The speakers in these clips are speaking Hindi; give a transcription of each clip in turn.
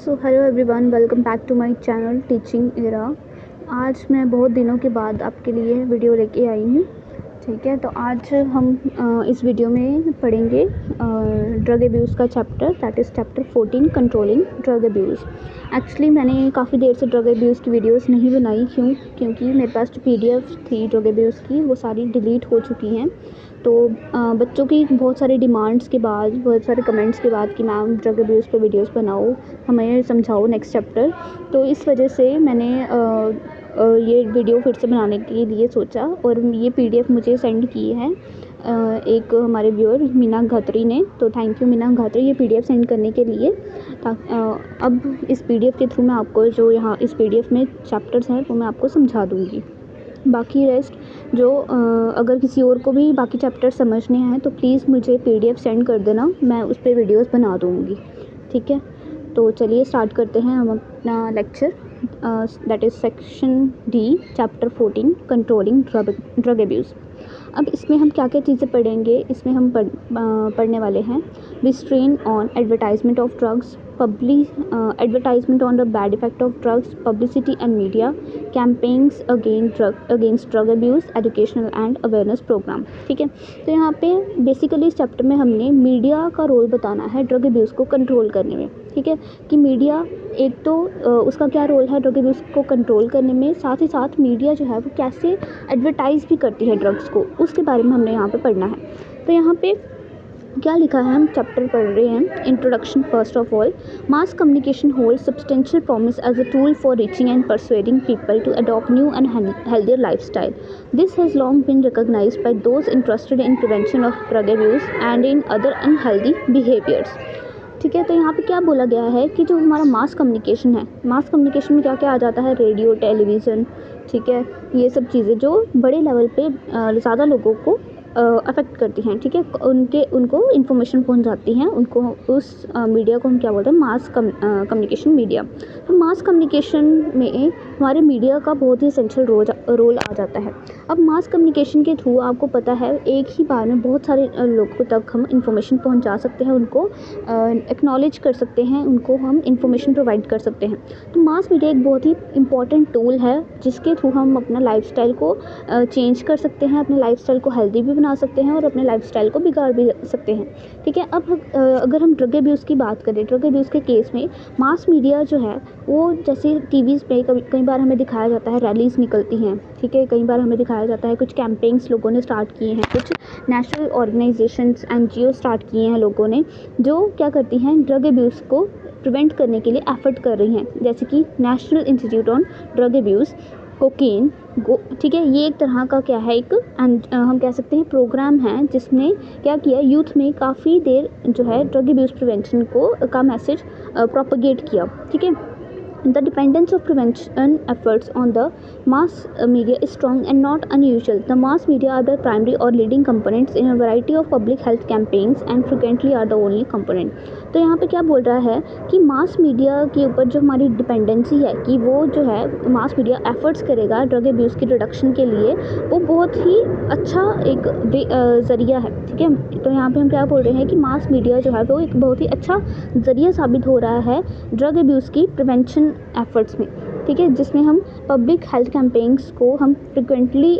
So hello everyone, welcome back to my channel teaching era. आज मैं बहुत दिनों के बाद आपके लिए वीडियो लेके आई हूँ। ठीक है, तो आज हम इस वीडियो में पढ़ेंगे ड्रग अब्यूज़ का chapter, that is chapter 14, controlling drug abuse. Actually मैंने काफ़ी देर से ड्रग अब्यूज़ की वीडियोस नहीं बनाई, क्योंकि मेरे पास जो PDF थी ड्रग अब्यूज़ की वो सारी डिलीट हो चुकी हैं। तो बच्चों की बहुत सारी डिमांड्स के बाद, बहुत सारे कमेंट्स के बाद कि मैम ड्रग अब्यूज़ पे वीडियोस बनाओ, हमें समझाओ नेक्स्ट चैप्टर। तो इस वजह से मैंने ये वीडियो फिर से बनाने के लिए सोचा और ये PDF मुझे सेंड की है एक हमारे व्यूअर मीना घात्री ने। तो थैंक यू मीना घात्री ये PDF सेंड करने के लिए। अब इस PDF के थ्रू मैं आपको जो यहाँ इस PDF में चैप्टर्स हैं वो मैं आपको समझा दूँगी। बाकी रेस्ट जो अगर किसी और को भी बाकी चैप्टर समझने हैं तो प्लीज़ मुझे PDF सेंड कर देना, मैं उस पर वीडियोस बना दूँगी। ठीक है, तो चलिए स्टार्ट करते हैं हम अपना lecture, that is section D, chapter 14, controlling drug abuse. अब इसमें हम क्या क्या चीज़ें पढ़ेंगे, इसमें हम पढ़ने वाले हैं restrain on advertisement of drugs, advertisement on the bad effect of drugs, publicity and media, campaigns against drug abuse, educational and awareness program। ठीक है, तो यहाँ पे बेसिकली इस चैप्टर में हमने मीडिया का रोल बताना है ड्रग अब्यूज़ को कंट्रोल करने में। ठीक है, कि मीडिया एक तो उसका क्या रोल है ड्रग अब्यूज़ को कंट्रोल करने में, साथ ही साथ मीडिया जो है वो कैसे एडवर्टाइज़ भी करती है ड्रग्स को, उसके बारे में हमने यहाँ पे पढ़ना है। तो यहाँ पे क्या लिखा है, हम चैप्टर पढ़ रहे हैं। Introduction. First of all, mass communication holds substantial promise as a tool for reaching and persuading people to adopt new and healthier lifestyle. This has long been recognized by those interested in prevention of drug abuse and in other unhealthy behaviors. ठीक है, तो यहाँ पे क्या बोला गया है कि जो हमारा मास कम्युनिकेशन है, मास कम्युनिकेशन में क्या क्या आ जाता है, रेडियो, टेलीविज़न, ठीक है, ये सब चीज़ें जो बड़े लेवल पे ज़्यादा लोगों को अफेक्ट करती हैं। ठीक है, उनको इन्फॉर्मेशन पहुंच जाती हैं, उनको उस मीडिया को हम क्या बोलते हैं, मास कम्युनिकेशन मीडिया। तो मास कम्युनिकेशन में हमारे मीडिया का बहुत ही एसेंशियल रोल आ जाता है। अब मास कम्युनिकेशन के थ्रू आपको पता है एक ही बार में बहुत सारे लोगों तक हम इन्फॉर्मेशन पहुंचा सकते हैं, उनको एक्नॉलेज कर सकते हैं, उनको हम इन्फॉर्मेशन प्रोवाइड कर सकते हैं। तो मास मीडिया एक बहुत ही इंपॉर्टेंट टूल है जिसके थ्रू हम अपना लाइफस्टाइल को चेंज कर सकते हैं, अपने लाइफस्टाइल को हेल्दी भी बना सकते हैं और अपने लाइफस्टाइल को बिगाड़ भी सकते हैं। ठीक है, अब अगर हम ड्रग अब्यूज़ की बात करें, ड्रग अब्यूज़ के केस में मास मीडिया जो है वो जैसे टीवीज़ पे कई बार हमें दिखाया जाता है, रैलीज़ निकलती हैं। ठीक है, कई बार हमें दिखाया जाता है कुछ कैंपेन्स लोगों ने स्टार्ट किए हैं, कुछ नेशनल ऑर्गेनाइजेशंस NGO स्टार्ट किए हैं लोगों ने, जो क्या करती हैं ड्रग अब्यूज़ को प्रिवेंट करने के लिए एफर्ट कर रही हैं, जैसे कि national institute on drug abuse, cocaine, ठीक है, ये एक तरह का क्या है, एक हम कह सकते हैं प्रोग्राम है जिसने क्या किया, यूथ में काफ़ी देर जो है ड्रग अब्यूज़ प्रिवेंशन का मैसेज प्रोपगेट किया। ठीक है, The dependence of prevention efforts on the mass media is strong and not unusual. The mass media are the primary or leading components in a variety of public health campaigns and frequently are the only component. तो यहाँ पे क्या बोल रहा है कि मास मीडिया के ऊपर जो हमारी डिपेंडेंसी है कि वो जो है मास मीडिया एफर्ट्स करेगा ड्रग अब्यूज़ की रिडक्शन के लिए, वो बहुत ही अच्छा एक ज़रिया है। ठीक है, तो यहाँ पे हम क्या बोल रहे हैं कि मास मीडिया जो है वो एक बहुत ही अच्छा ज़रिया साबित हो रहा है ड्रग अब्यूज़ की प्रिवेंशन एफर्ट्स में। ठीक है, जिसमें हम पब्लिक हेल्थ कैंपेन्स को हम फ्रिक्वेंटली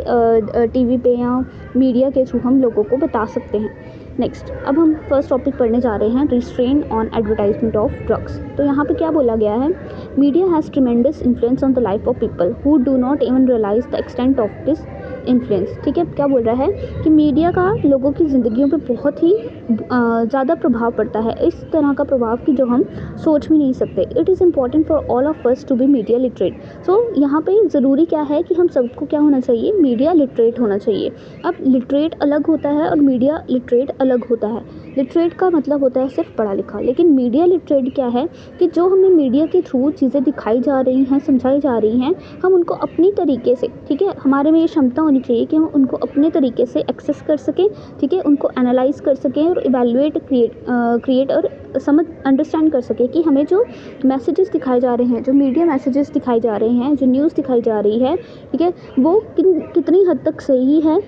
TV पे या मीडिया के थ्रू हम लोगों को बता सकते हैं। नेक्स्ट, अब हम फर्स्ट टॉपिक पढ़ने जा रहे हैं, restrain on advertisement of drugs. तो यहाँ पे क्या बोला गया है, media has tremendous influence on the life of people who do not even realise the extent of this influence. ठीक है, क्या बोल रहा है कि मीडिया का लोगों की ज़िंदगियों पे बहुत ही ज़्यादा प्रभाव पड़ता है, इस तरह का प्रभाव कि जो हम सोच भी नहीं सकते। It is important for all of us to be media literate. So यहाँ पे ज़रूरी क्या है कि हम सबको क्या होना चाहिए, मीडिया लिटरेट होना चाहिए। अब लिटरेट अलग होता है और मीडिया लिटरेट अलग होता है। लिटरेट का मतलब होता है सिर्फ पढ़ा लिखा, लेकिन मीडिया लिटरेट क्या है कि जो हमें मीडिया के थ्रू चीज़ें दिखाई जा रही हैं, समझाई जा रही हैं, हम उनको अपनी तरीके से, ठीक है, हमारे में ये क्षमता होनी चाहिए कि हम उनको अपने तरीके से एक्सेस कर सकें। ठीक है, उनको एनालाइज कर सकें और इवैल्यूएट क्रिएट और समझ अंडरस्टैंड कर सकें कि हमें जो मैसेजेस दिखाए जा रहे हैं, जो मीडिया मैसेजेस दिखाई जा रहे हैं, जो न्यूज़ दिखाई जा रही है, ठीक है, वो कितनी हद तक सही है,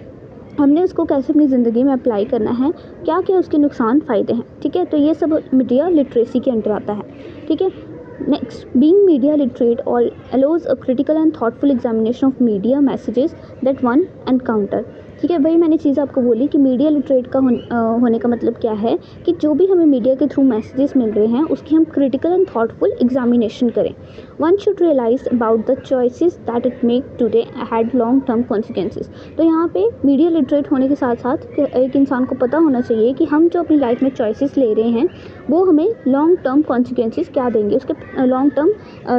हमने उसको कैसे अपनी ज़िंदगी में अप्लाई करना है, क्या क्या उसके नुकसान फ़ायदे हैं। ठीक है, तो ये सब मीडिया लिटरेसी के अंदर आता है। ठीक है, Next, being media literate all allows a critical and thoughtful examination of media messages that one encounter. ठीक है भाई, मैंने चीज़ आपको बोली कि मीडिया लिटरेट का होने का मतलब क्या है कि जो भी हमें मीडिया के थ्रू मैसेजेस मिल रहे हैं उसकी हम क्रिटिकल एंड थॉटफुल एग्जामिनेशन करें. One should realise about the choices that it make today had long term consequences. तो यहाँ पे मीडिया लिटरेट होने के साथ साथ एक इंसान को पता होना चाहिए कि हम जो अपनी लाइफ में चॉइसेस ले रहे हैं वो हमें लॉन्ग टर्म कॉन्सिक्वेंसेस क्या देंगे, उसके लॉन्ग टर्म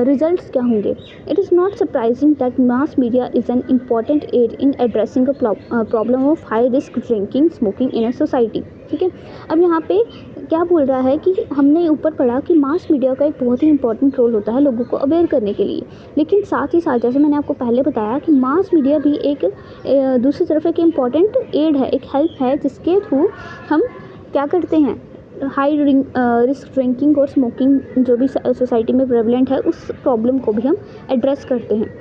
रिजल्ट्स क्या होंगे. It is not surprising that mass media is an important aid in addressing a problem of high risk drinking smoking in a society. ठीक है, अब यहाँ पे क्या बोल रहा है कि हमने ऊपर पढ़ा कि मास मीडिया का एक बहुत ही इंपॉर्टेंट रोल होता है लोगों को अवेयर करने के लिए, लेकिन साथ ही साथ जैसे मैंने आपको पहले बताया कि मास मीडिया भी एक दूसरी तरफ एक इम्पॉर्टेंट एड है, एक हेल्प है जिसके थ्रू हम क्या करते हैं, हाई रिस्क ड्रिंकिंग और स्मोकिंग जो भी सोसाइटी में प्रेवलेंट है उस प्रॉब्लम को भी हम एड्रेस करते हैं.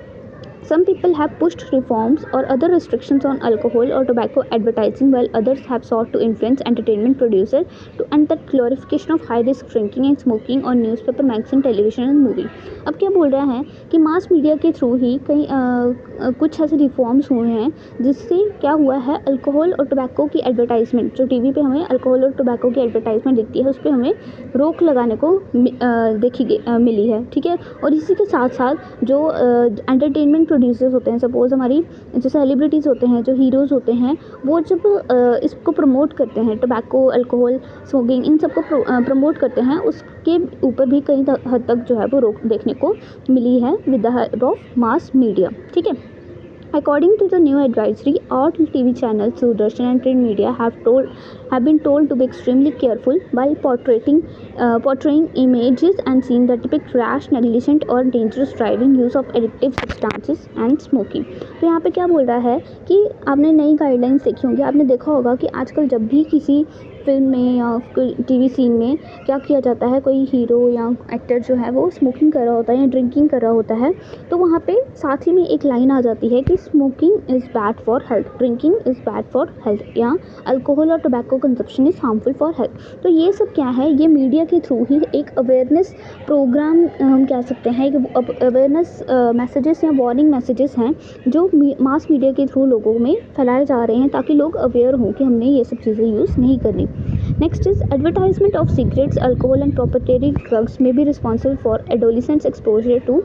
Some people have pushed reforms or other restrictions on alcohol or tobacco advertising, while others have sought to influence entertainment producers to end the glorification of high-risk drinking and smoking on newspaper, magazine, television and movie. अब क्या बोल रहा है कि मास मीडिया के थ्रू ही कई कुछ ऐसे रिफॉर्म्स हुए हैं जिससे क्या हुआ है, अल्कोहल और टोबैको की एडवर्टाइजमेंट जो टीवी पे हमें अल्कोहल और टोबैको की एडवर्टाइजमेंट दिखती है उस पर हमें रोक लगाने को मिली है. ठीक है, और इसी के साथ साथ जो एंटरटेनमेंट प्रोड्यूसर्स होते हैं, सपोज हमारी जो सेलिब्रिटीज़ होते हैं, जो हीरोज़ होते हैं, वो जब इसको प्रमोट करते हैं, टोबैको, अल्कोहल, स्मोकिंग, इन सबको प्रमोट करते हैं, उसके ऊपर भी कई हद तक जो है वो रोक देखने को मिली है with the help of mass media. ठीक है, according to the new advisory, all TV channels, Doordarshan and print media have been told to be extremely careful while portraying images and scenes that depict rash, negligent or dangerous driving, use of addictive substances and smoking. तो यहाँ पे क्या बोल रहा है कि आपने नई गाइडलाइंस देखी होंगी, आपने देखा होगा कि आजकल जब भी किसी फिल्म में या टीवी सीन में क्या किया जाता है, कोई हीरो या एक्टर जो है वो स्मोकिंग कर रहा होता है या ड्रिंकिंग कर रहा होता है, तो वहाँ पे साथ ही में एक लाइन आ जाती है कि smoking is bad for health, drinking is bad for health, या अल्कोहल और tobacco consumption is harmful for health. तो ये सब क्या है, ये मीडिया के थ्रू ही एक अवेयरनेस प्रोग्राम हम कह सकते हैं, एक अवेयरनेस मैसेजेस या वार्निंग मैसेजेस हैं जो मास मीडिया के थ्रू लोगों में फैलाए जा रहे हैं ताकि लोग अवेयर हों कि हमने ये सब चीज़ें यूज़ नहीं करनी. Next is advertisement of cigarettes, alcohol and proprietary drugs may be responsible for adolescents' exposure to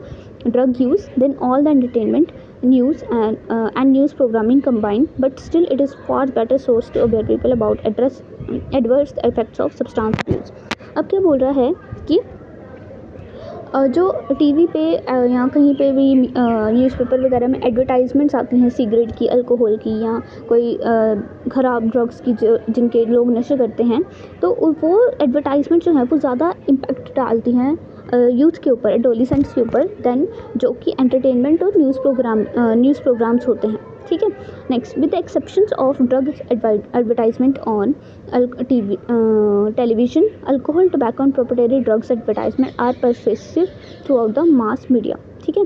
drug use than all the entertainment, news and news programming combined, but still it is far better source to aware people about adverse effects of substance abuse. अब क्या बोल रहा है कि जो टीवी पे या कहीं पे भी न्यूज़पेपर वगैरह में एडवर्टाइजमेंट्स आती हैं सिगरेट की, अल्कोहल की या कोई ख़राब ड्रग्स की जो जिनके लोग नशे करते हैं, तो वो एडवर्टाइजमेंट जो है वो ज़्यादा इम्पैक्ट डालती हैं यूथ के ऊपर, एडोलिसेंट्स के ऊपर, दैन जो कि एंटरटेनमेंट और न्यूज़ प्रोग्राम्स होते हैं. ठीक है, next, with the exceptions of drug advertisement on television, alcohol, tobacco and proprietary drugs advertisement are pervasive throughout the mass media. ठीक है,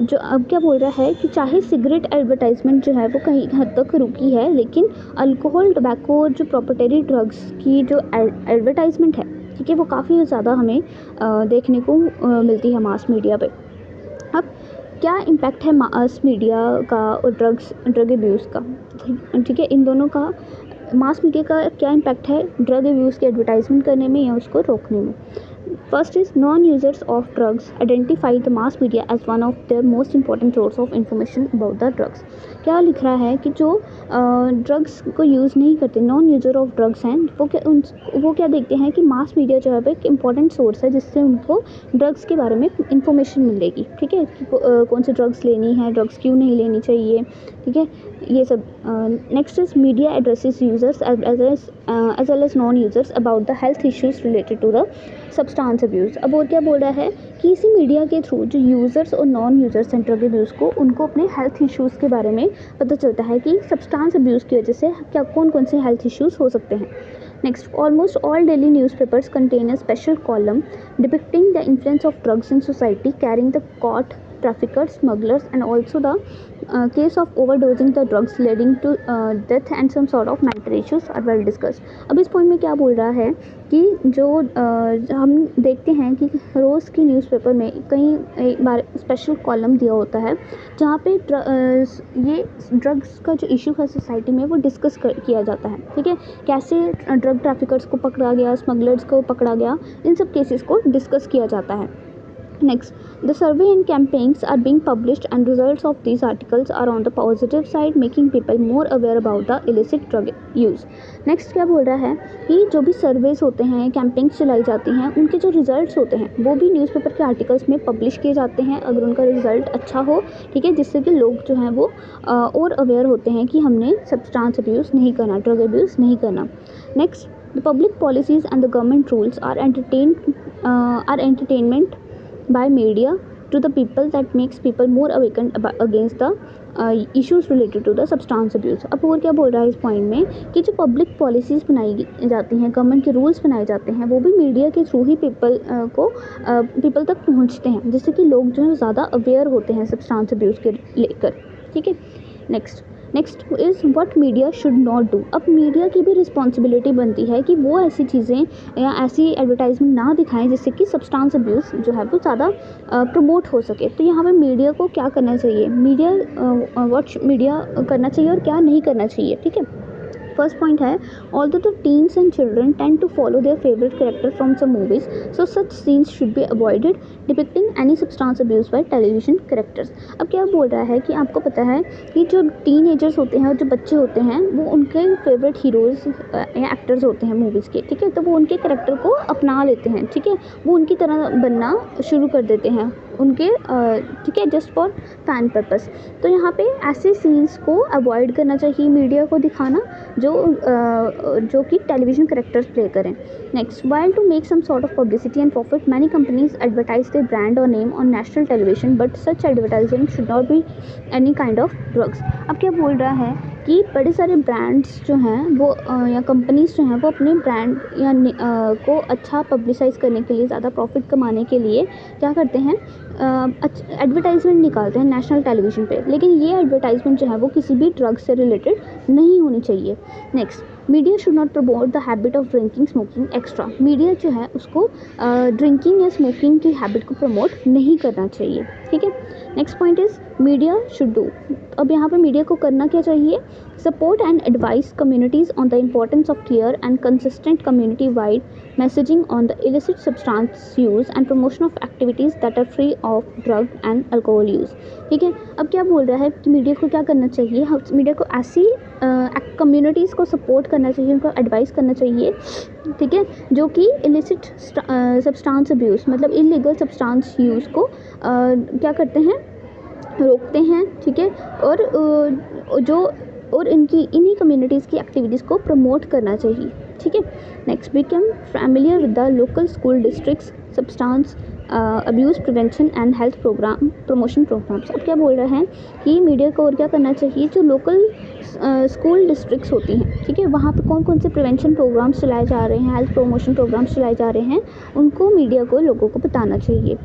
जो अब क्या बोल रहा है कि चाहे सिगरेट एडवर्टाइजमेंट जो है वो कहीं हद तक रुकी है, लेकिन अल्कोहल, टोबैको और जो प्रॉपर्टरी ड्रग्स की जो एडवर्टाइजमेंट है, ठीक है, वो काफ़ी ज़्यादा हमें देखने को मिलती है मास मीडिया पे. अब क्या इम्पैक्ट है मास मीडिया का और ड्रग अब्यूज़ का. ठीक है, इन दोनों का, मास मीडिया का क्या इम्पैक्ट है ड्रग अब्यूज़ की एडवर्टाइजमेंट करने में या उसको रोकने में. First is non-users of drugs identify the mass media as one of their most important source of information about the drugs. क्या लिख रहा है कि जो ड्रग्स को यूज़ नहीं करते, नॉन यूज़र ऑफ ड्रग्स हैं, वो क्या देखते हैं कि मास मीडिया जो है वो एक इम्पॉर्टेंट सोर्स है जिससे उनको ड्रग्स के बारे में इंफॉर्मेशन मिलेगी. ठीक है, कि कौन सी ड्रग्स लेनी है, ड्रग्स क्यों नहीं लेनी चाहिए. ठीक है, ये सब. Next is media addresses users as well as non users about the health issues related to the substance abuse. अब और क्या बोल रहा है कि इसी मीडिया के थ्रू जो यूज़र्स और नॉन यूज़र्स हैं ड्रग अब्यूज़ को, उनको अपने हेल्थ इश्यूज़ के बारे में पता चलता है कि सब्सटेंस अब्यूज़ की वजह से क्या कौन से हेल्थ इश्यूज़ हो सकते हैं. Next, almost all daily newspapers contain a special column depicting the influence of drugs in society, carrying the caught traffickers, smugglers, and also the case of overdosing the drugs leading to death and some sort of mental issues are well discussed. अब इस पॉइंट में क्या बोल रहा है कि जो हम देखते हैं कि रोज़ की न्यूज़पेपर में कई बार स्पेशल कॉलम दिया होता है जहाँ पे ये ड्रग्स का जो इशू है सोसाइटी में वो डिस्कस किया जाता है, ठीक है, कैसे ड्रग ट्रैफिकर्स को पकड़ा गया, स्मगलर्स को पकड़ा गया, इन सब केसेस को डिस्कस किया जाता है. Next, the survey and campaigns are being published and results of these articles are on the positive side, making people more aware about the illicit drug use. Next क्या बोल रहा है कि जो भी सर्वेस होते हैं, कैंपेन्स चलाई जाती हैं, उनके जो रिजल्ट्स होते हैं वो भी न्यूज़पेपर के आर्टिकल्स में पब्लिश किए जाते हैं अगर उनका रिजल्ट अच्छा हो, ठीक है, जिससे कि लोग जो हैं वो और अवेयर होते हैं कि हमने सब्सटेंस अब्यूज़ नहीं करना, ड्रग अब्यूज़ नहीं करना. Next, the public policies and the government rules are entertainment by media to the people that makes people more awakened against the issues related to the substance abuse. अब और क्या बोल रहा है इस पॉइंट में कि जो पब्लिक पॉलिसीज़ बनाई जाती हैं, गवर्नमेंट के रूल्स बनाए जाते हैं, वो भी मीडिया के थ्रू ही पीपल तक पहुंचते हैं, जिससे कि लोग जो है ज़्यादा अवेयर होते हैं सब्सटेंस अब्यूज़ के लेकर, ठीक है. Next is what media should not do. अब मीडिया की भी रिस्पॉन्सिबिलिटी बनती है कि वो ऐसी चीज़ें या ऐसी एडवर्टाइजमेंट ना दिखाएं जिससे कि सब्सटेंस अब्यूज़ जो है वो ज़्यादा प्रमोट हो सके. तो यहाँ पे मीडिया को क्या करना चाहिए, मीडिया करना चाहिए और क्या नहीं करना चाहिए, ठीक है. फर्स्ट पॉइंट है, although the teens and children tend to follow their favorite character from some movies, so such scenes should be avoided depicting any substance abuse by television characters. अब क्या बोल रहा है कि आपको पता है कि जो टीनेजर्स होते हैं और जो बच्चे होते हैं वो उनके फेवरेट हीरोज़ या एक्टर्स होते हैं मूवीज़ के, ठीक है, तो वो उनके कैरेक्टर को अपना लेते हैं, ठीक है, वो उनकी तरह बनना शुरू कर देते हैं उनके, ठीक है, जस्ट फॉर फैन पर्पस. तो यहाँ पे ऐसे सीन्स को अवॉइड करना चाहिए मीडिया को दिखाना जो कि टेलीविजन कैरेक्टर्स प्ले करें. Next, while to make some sort of publicity and profit many companies advertise their brand or name on national television, but such advertising should not be any kind of drugs. अब क्या बोल रहा है कि बड़े सारे ब्रांड्स जो हैं वो या कंपनीज जो हैं वो अपने ब्रांड या को अच्छा पब्लिसाइज़ करने के लिए, ज़्यादा प्रॉफिट कमाने के लिए क्या करते हैं, एडवर्टाइजमेंट निकालते हैं नेशनल टेलीविज़न पे, लेकिन ये एडवर्टाइजमेंट जो है वो किसी भी ड्रग से रिलेटेड नहीं होनी चाहिए. Next, media should not promote the habit of drinking smoking extra. Media जो है उसको ड्रिंकिंग या स्मोकिंग की हैबिट को प्रमोट नहीं करना चाहिए, ठीक है. Next point is media should do. अब यहाँ पे मीडिया को करना क्या चाहिए, support and advice communities on the importance of clear and consistent community wide messaging on the illicit substance use and promotion of activities that are free of drug and alcohol use, ठीक है. अब क्या बोल रहा है कि मीडिया को क्या करना चाहिए, मीडिया को ऐसी कम्युनिटीज़ को सपोर्ट करना चाहिए, उनको एडवाइस करना चाहिए, ठीक है, जो कि इलिसिट सब्सटेंस अब्यूज़ मतलब इलीगल सब्सटेंस यूज़ को क्या करते हैं, रोकते हैं, ठीक है, और इन्हीं कम्युनिटीज़ की एक्टिविटीज़ को प्रमोट करना चाहिए, ठीक है. Next, become familiar with the local school districts substance abuse prevention and health promotion programmes. अब क्या बोल रहे हैं कि मीडिया को और क्या करना चाहिए, जो लोकल स्कूल डिस्ट्रिक्ट्स होती हैं, ठीक है, वहाँ पे कौन कौन से प्रिवेंशन प्रोग्राम्स चलाए जा रहे हैं, हेल्थ प्रमोशन प्रोग्राम्स चलाए जा रहे हैं, उनको मीडिया को लोगों को बताना चाहिए.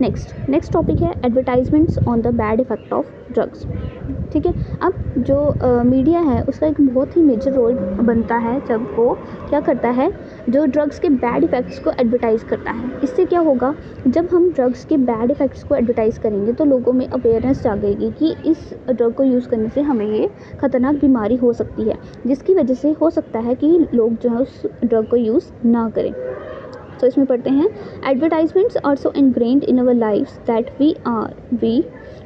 नेक्स्ट टॉपिक है advertisements on the bad effect of drugs, ठीक है. अब जो मीडिया है उसका एक बहुत ही मेजर रोल बनता है जब वो क्या करता है, जो ड्रग्स के बैड इफ़ेक्ट्स को एडवर्टाइज़ करता है. इससे क्या होगा, जब हम ड्रग्स के बैड इफ़ेक्ट्स को एडवर्टाइज़ करेंगे तो लोगों में अवेयरनेस जागेगी कि इस ड्रग को यूज़ करने से हमें ये ख़तरनाक बीमारी हो सकती है, जिसकी वजह से हो सकता है कि लोग जो है उस ड्रग को यूज़ ना करें. तो इसमें पढ़ते हैं, advertisements also ingrained in our lifes that we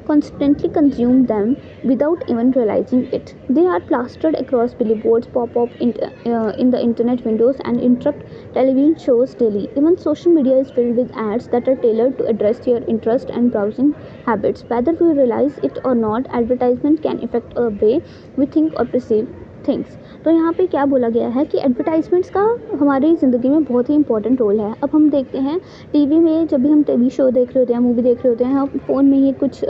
constantly consume them without even realizing it. They are plastered across billboards, pop up in the internet windows and interrupt television shows daily. Even social media is filled with ads that are tailored to address your interest and browsing habits. Whether we realize it or not, advertisement can affect our way we think or perceive things. तो यहाँ पे क्या बोला गया है कि एडवर्टाइजमेंट्स का हमारी ज़िंदगी में बहुत ही इंपॉर्टेंट रोल है। अब हम देखते हैं टीवी में, जब भी हम टीवी शो देख रहे होते हैं, मूवी देख रहे होते हैं, हम फ़ोन में ही कुछ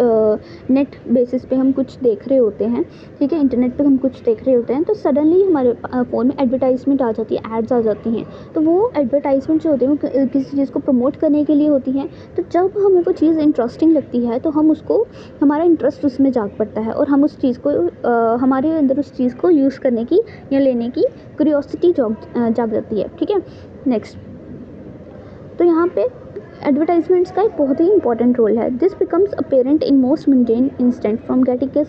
नेट बेसिस पे हम कुछ देख रहे होते हैं, ठीक है, इंटरनेट पे हम कुछ देख रहे होते हैं, तो सडनली हमारे फ़ोन में एडवर्टाइजमेंट आ जाती है, एड्स आ जाती हैं। तो वो एडवर्टाइजमेंट जो होती है वो किसी चीज़ को प्रमोट करने के लिए होती हैं। तो जब हमें वो चीज़ इंटरेस्टिंग लगती है तो हम उसको, हमारा इंटरेस्ट उसमें जाग पड़ता है और हम उस चीज़ को हमारे अंदर उस चीज़ को यूज़ करने की या लेने की क्यूरियोसिटी जाग जाती है, ठीक है। नेक्स्ट, तो यहाँ पे एडवर्टाइजमेंट्स का एक बहुत ही इंपॉर्टेंट रोल है। This becomes apparent in most mundane instant, from getting a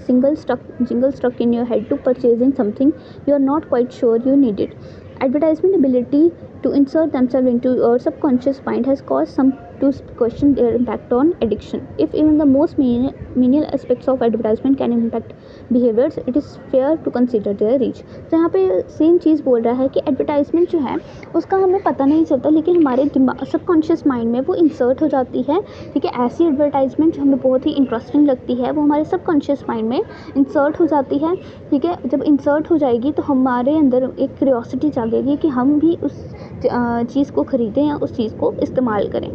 jingle stuck in your head to purchasing something you are not quite sure you needed. Advertisement ability to insert themselves into your subconscious mind has caused some to question their impact on addiction. If even the most menial aspects of advertisement can impact behaviors, it is fair to consider their reach. तो यहाँ पे सेम चीज़ बोल रहा है कि एडवर्टाइजमेंट जो है उसका हमें पता नहीं चलता, लेकिन हमारे दिमाग, सबकॉन्शियस माइंड में वो इंसर्ट हो जाती है, ठीक है। ऐसी एडवर्टाइजमेंट जो हमें बहुत ही इंटरेस्टिंग लगती है वो हमारे सबकॉन्शियस माइंड में इंसर्ट हो जाती है, ठीक है। जब इंसर्ट हो जाएगी तो हमारे अंदर एक क्यूरियोसिटी जागेगी कि हम भी उस चीज़ को ख़रीदें या उस चीज़ को इस्तेमाल करें,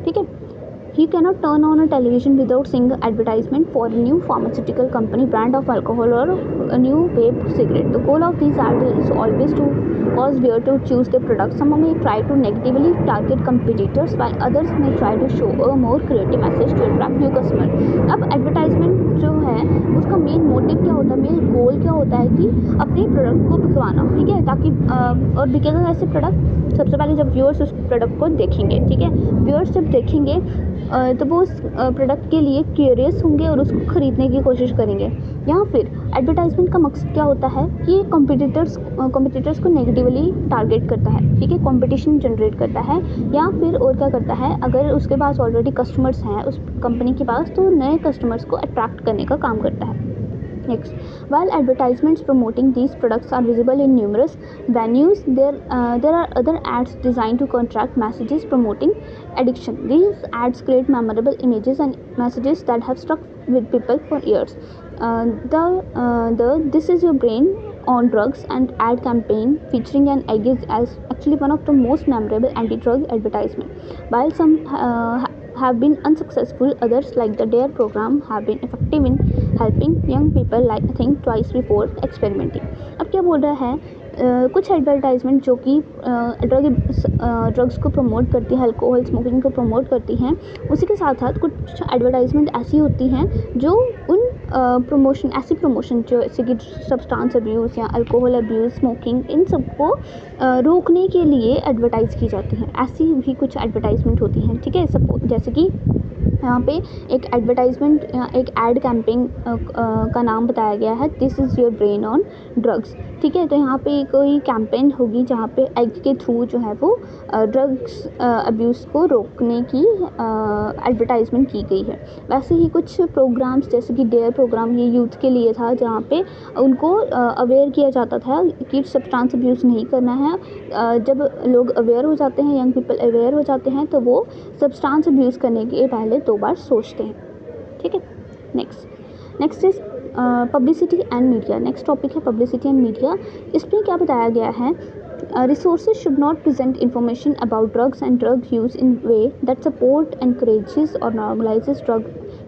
ठीक है। You cannot turn on a television without seeing an advertisement for a new pharmaceutical company, brand of alcohol, or a new vape cigarette. The goal of these ads is always to cause viewers to choose their product. Some may try to negatively target competitors, while others may try to show a more creative message to attract new customer. अब एडवर्टाइजमेंट जो है उसका मेन मोटिव क्या होता है, मेन गोल क्या होता है कि अपने प्रोडक्ट को बिकवाना, ठीक है, ताकि और बिकेगा ऐसे प्रोडक्ट सबसे पहले जब व्यूअर्स उस प्रोडक्ट को देखेंगे, ठीक है। व्यूअर्स जब देखेंगे तो वो उस प्रोडक्ट के लिए क्यूरियस होंगे और उसको ख़रीदने की कोशिश करेंगे। या फिर एडवर्टाइजमेंट का मकसद क्या होता है कि कॉम्पिटिटर्स को नेगेटिवली टारगेट करता है, ठीक है, कंपटीशन जनरेट करता है। या फिर और क्या करता है, अगर उसके पास ऑलरेडी कस्टमर्स हैं उस कंपनी के पास, तो नए कस्टमर्स को अट्रैक्ट करने का काम करता है। Next, while advertisements promoting these products are visible in numerous venues, there are other ads designed to counteract messages promoting addiction. These ads create memorable images and messages that have stuck with people for years. The "This is your brain on drugs" and ad campaign featuring an egg is as actually one of the most memorable anti-drug advertisement. While some have been unsuccessful, others like the DARE program have been effective in helping young people like think twice before experimenting. अब क्या बोल रहा है, कुछ एडवर्टाइजमेंट जो कि ड्रग्स को प्रमोट करती हैं, अल्कोहल स्मोकिंग को प्रमोट करती हैं, उसी के साथ साथ कुछ एडवर्टाइजमेंट ऐसी होती हैं जो उन ऐसी प्रमोशन जैसे कि सब्सटेंस अब्यूज़ या अल्कोहल अब्यूज़, स्मोकिंग, इन सबको रोकने के लिए एडवर्टाइज़ की जाती हैं। ऐसी भी कुछ एडवर्टाइजमेंट होती हैं, ठीक है। जैसे कि यहाँ पे एक एडवर्टाइजमेंट, एक एड कैंपेन का नाम बताया गया है, this is your brain on drugs, ठीक है। तो यहाँ पे कोई कैंपेन होगी जहाँ पे एग के थ्रू जो है वो ड्रग्स अब्यूज़ को रोकने की एडवर्टाइजमेंट की गई है। वैसे ही कुछ प्रोग्राम्स जैसे कि डेयर प्रोग्राम, ये यूथ के लिए था, जहाँ पे उनको अवेयर किया जाता था कि सब्सटेंस अब्यूज़ नहीं करना है। जब लोग अवेयर हो जाते हैं, यंग पीपल अवेयर हो जाते हैं, तो वो सब्सटेंस अब्यूज़ करने के पहले 2 बार सोचते हैं, ठीक है। Next is publicity and media. Next topic है पब्लिसिटी एंड मीडिया। इसमें क्या बताया गया है, resources should not present information about drugs and drug use in a way that support, encourages or normalizes drug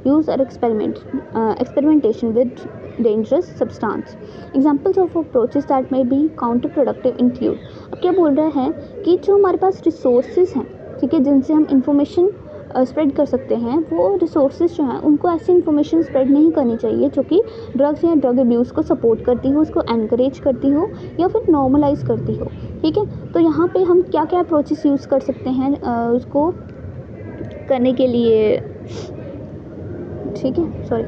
use or experimentation with dangerous substance. Examples of approaches that may be counterproductive include, अब क्या बोल रहा है कि जो हमारे पास रिसोर्सेज हैं, ठीक है, जिनसे हम इंफॉर्मेशन स्प्रेड कर सकते हैं, वो रिसोर्सेज जो हैं उनको ऐसी इन्फॉर्मेशन स्प्रेड नहीं करनी चाहिए जो कि ड्रग्स या ड्रग अब्यूज़ को सपोर्ट करती हो, उसको एनकरेज करती हो या फिर नॉर्मलाइज करती हो, ठीक है। तो यहाँ पे हम क्या क्या अप्रोचेस यूज़ कर सकते हैं उसको करने के लिए, ठीक है, सॉरी,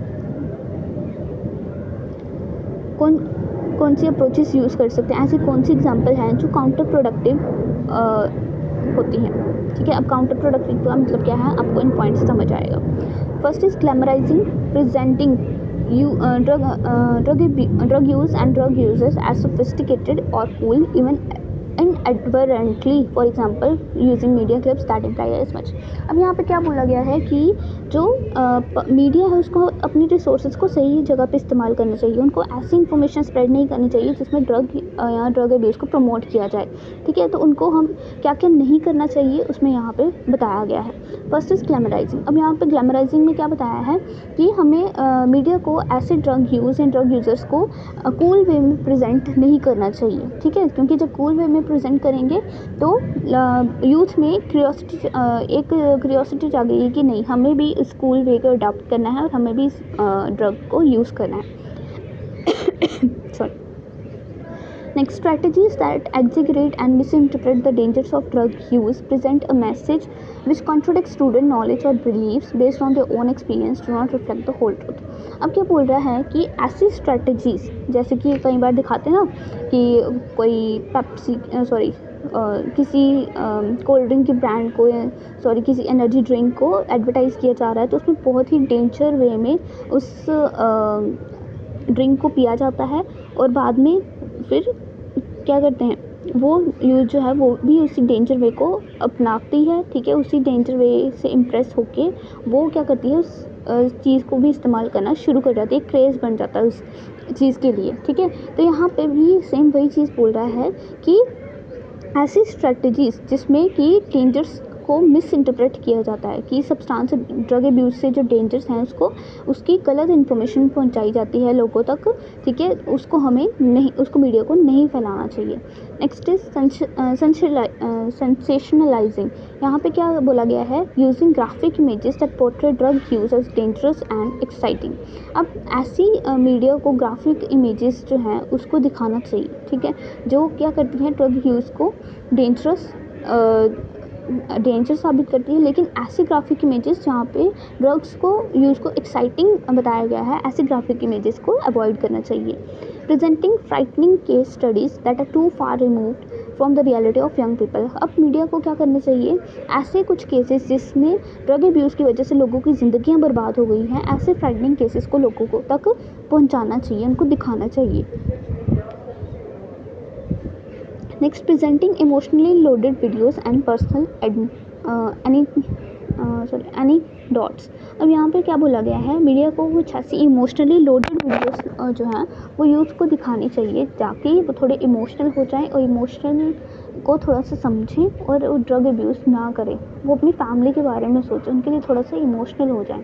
कौन सी अप्रोचेस यूज़ कर सकते हैं, ऐसी कौन सी एग्जांपल हैं जो काउंटर प्रोडक्टिव होती हैं, ठीक है। अब काउंटर प्रोडक्टिव का मतलब क्या है, आपको इन पॉइंट्स समझ आएगा। First is glamorising presenting drug use and drug users as sophisticated or cool, even inadvertently, for example using media clips that imply as much। अब यहाँ पे क्या बोला गया है कि जो मीडिया है उसको अपनी रिसोर्सेज को सही जगह पे इस्तेमाल करना चाहिए, उनको ऐसी इन्फॉर्मेशन स्प्रेड नहीं करनी चाहिए जिसमें ड्रग या ड्रग अब्यूज़ को प्रमोट किया जाए, ठीक है। तो उनको हम क्या क्या नहीं करना चाहिए उसमें यहाँ पे बताया गया है। First is glamorising. अब यहाँ पे ग्लैमराइजिंग में क्या बताया है कि हमें मीडिया को ऐसे drug use and drug users को कूल वे में प्रेजेंट नहीं करना चाहिए, ठीक है, क्योंकि जब कूल वे में प्रेजेंट करेंगे तो यूथ में क्यूरियोसिटी जागेगी कि नहीं, हमें भी इस कूल वे को अडॉप्ट करना है और हमें भी इस ड्रग को यूज़ करना है। Sorry. Next, strategies that exaggerate and misinterpret the dangers of drug use present a message which contradicts student knowledge or beliefs based on their own experience, do not reflect the whole truth। अब क्या बोल रहा है कि ऐसी स्ट्रैटेजीज, जैसे कि कई बार दिखाते हैं ना कि कोई किसी कोल्ड ड्रिंक की ब्रांड को किसी एनर्जी ड्रिंक को एडवर्टाइज़ किया जा रहा है, तो उसमें बहुत ही डेंजर वे में उस ड्रिंक को पिया जाता है और बाद में फिर क्या करते हैं, वो यूथ जो है वो भी उसी डेंजर वे को अपनाती है, ठीक है, उसी डेंजर वे से इम्प्रेस होके वो क्या करती है, उस चीज़ को भी इस्तेमाल करना शुरू कर जाती है, क्रेज़ बन जाता है उस चीज़ के लिए, ठीक है। तो यहाँ पे भी सेम वही चीज़ बोल रहा है कि ऐसी स्ट्रेटजीज़ जिसमें कि डेंजर्स को मिस इंटरप्रेट किया जाता है, कि सब्सटेंस ड्रग अब्यूज़ से जो डेंजर्स हैं उसकी गलत इन्फॉर्मेशन पहुंचाई जाती है लोगों तक, ठीक है, उसको मीडिया को नहीं फैलाना चाहिए। Next is sensationalising. यहाँ पे क्या बोला गया है, using graphic images that portray drug use as dangerous and exciting. अब ऐसी मीडिया को ग्राफिक इमेजेस जो हैं उसको दिखाना चाहिए, ठीक है, जो क्या करती हैं, ड्रग यूज़ को डेंजर साबित करती है, लेकिन ऐसी ग्राफिक इमेजेस जहाँ पे ड्रग्स को यूज़ को एक्साइटिंग बताया गया है, ऐसी ग्राफिक इमेजेस को अवॉइड करना चाहिए। Presenting frightening case studies that are too far removed from the reality of young people. अब मीडिया को क्या करना चाहिए, ऐसे कुछ केसेस जिसमें ड्रग अब्यूज़ की वजह से लोगों की ज़िंदगियाँ बर्बाद हो गई हैं, ऐसे फ्राइटनिंग केसेस को लोगों को तक पहुँचाना चाहिए, उनको दिखाना चाहिए। Next, presenting emotionally loaded videos and personal anecdotes. अब यहाँ पे क्या बोला गया है, मीडिया को कुछ ऐसी इमोशनली लोडेड वीडियोस जो हैं वो यूथ को दिखानी चाहिए ताकि वो थोड़े इमोशनल हो जाएं और इमोशनल को थोड़ा सा समझें और वो ड्रग अब्यूज़ ना करें, वो अपनी फैमिली के बारे में सोचें, उनके लिए थोड़ा सा इमोशनल हो जाएं।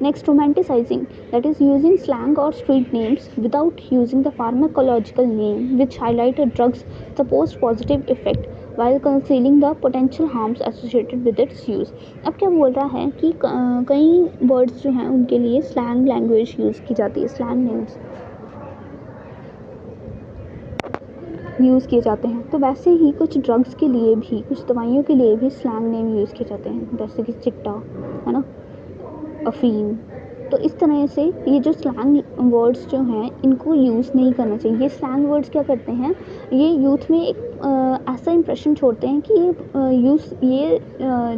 Next, romanticising, that is using slang or street names without using the pharmacological name which highlight a drug's supposed positive effect while concealing the potential harms associated with its use। अब क्या बोल रहा है कि कई वर्ड्स जो हैं उनके लिए स्लैंग लैंग्वेज यूज़ की जाती है, स्लैंग नेम्स यूज़ किए जाते हैं, तो वैसे ही कुछ ड्रग्स के लिए भी, कुछ दवाइयों के लिए भी स्लैंग नेम यूज़ किए जाते हैं, जैसे कि चिट्टा है ना, अफीम। तो इस तरह से ये जो स्लैंग वर्ड्स जो हैं इनको यूज़ नहीं करना चाहिए। ये स्लैंग वर्ड्स क्या करते हैं, ये यूथ में एक ऐसा इंप्रेशन छोड़ते हैं कि ये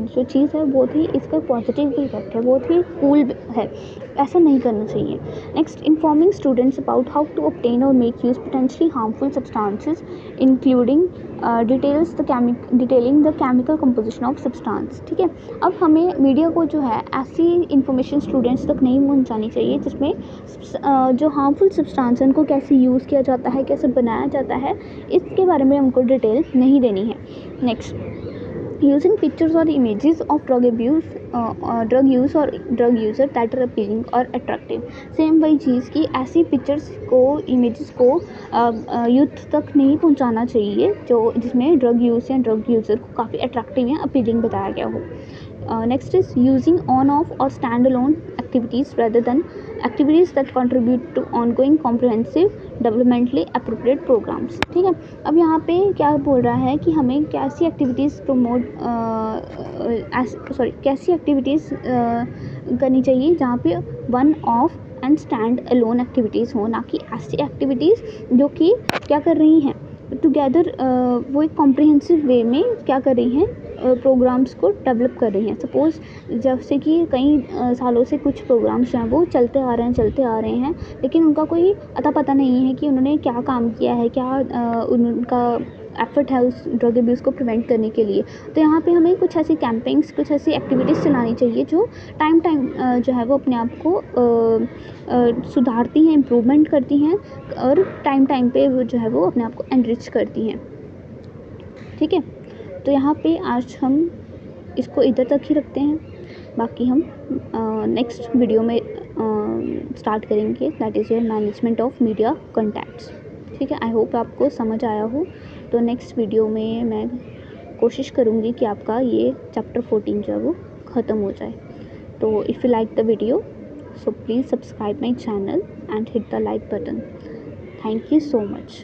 जो चीज़ है बहुत ही, इसका पॉजिटिव भी इफेक्ट है, बहुत ही कूल है, ऐसा नहीं करना चाहिए। Next, informing students about how to obtain or make use potentially harmful substances including detailing the chemical composition of substance, ठीक है। अब हमें मीडिया को जो है ऐसी इन्फॉर्मेशन स्टूडेंट्स तक नहीं पहुंचानी चाहिए जिसमें जो हार्मफुल सब्सटेंस है उनको कैसे यूज़ किया जाता है, कैसे बनाया जाता है, इसके बारे में हमको डिटेल नहीं देनी है। Next, using pictures or images of drug use or drug user that are appealing or attractive। Same वही चीज़ की ऐसी पिक्चर्स को, इमेजेस को यूथ तक नहीं पहुंचाना चाहिए जो जिसमें ड्रग यूज़ या ड्रग यूज़र को काफ़ी अट्रैक्टिव या अपीलिंग बताया गया हो। Next is using on off or stand alone activities rather than activities that contribute to ongoing comprehensive developmentally appropriate programs, ठीक है। अब यहाँ पे क्या बोल रहा है कि हमें कैसी एक्टिविटीज़ कैसी एक्टिविटीज़ करनी चाहिए जहाँ पे one of and stand alone activities हो, ना कि ऐसी एक्टिविटीज़ जो कि क्या कर रही हैं टुगेदर, वो एक कॉम्प्रिहेंसिव वे में क्या कर रही हैं, प्रोग्राम्स को डेवलप कर रही हैं। सपोज़ जैसे कि कई सालों से कुछ प्रोग्राम्स हैं वो चलते आ रहे हैं, लेकिन उनका कोई अता पता नहीं है कि उन्होंने क्या काम किया है, क्या उनका एफर्ट है उस ड्रग अब्यूज़ को प्रिवेंट करने के लिए। तो यहाँ पे हमें कुछ ऐसी कैंपेन्स, कुछ ऐसी एक्टिविटीज़ चलानी चाहिए जो टाइम जो है वो अपने आप को सुधारती हैं, इम्प्रूवमेंट करती हैं और टाइम पे वो जो है वो अपने आप को एनरिच करती हैं। ठीक है, तो यहाँ पे आज हम इसको इधर तक ही रखते हैं, बाकी हम नेक्स्ट वीडियो में स्टार्ट करेंगे, that is your management of media contacts. ठीक है, आई होप आपको समझ आया हो। तो नेक्स्ट वीडियो में मैं कोशिश करूँगी कि आपका ये चैप्टर 14 जो है वो ख़त्म हो जाए। तो if you like the video, so please subscribe my channel and hit the like button. Thank you so much.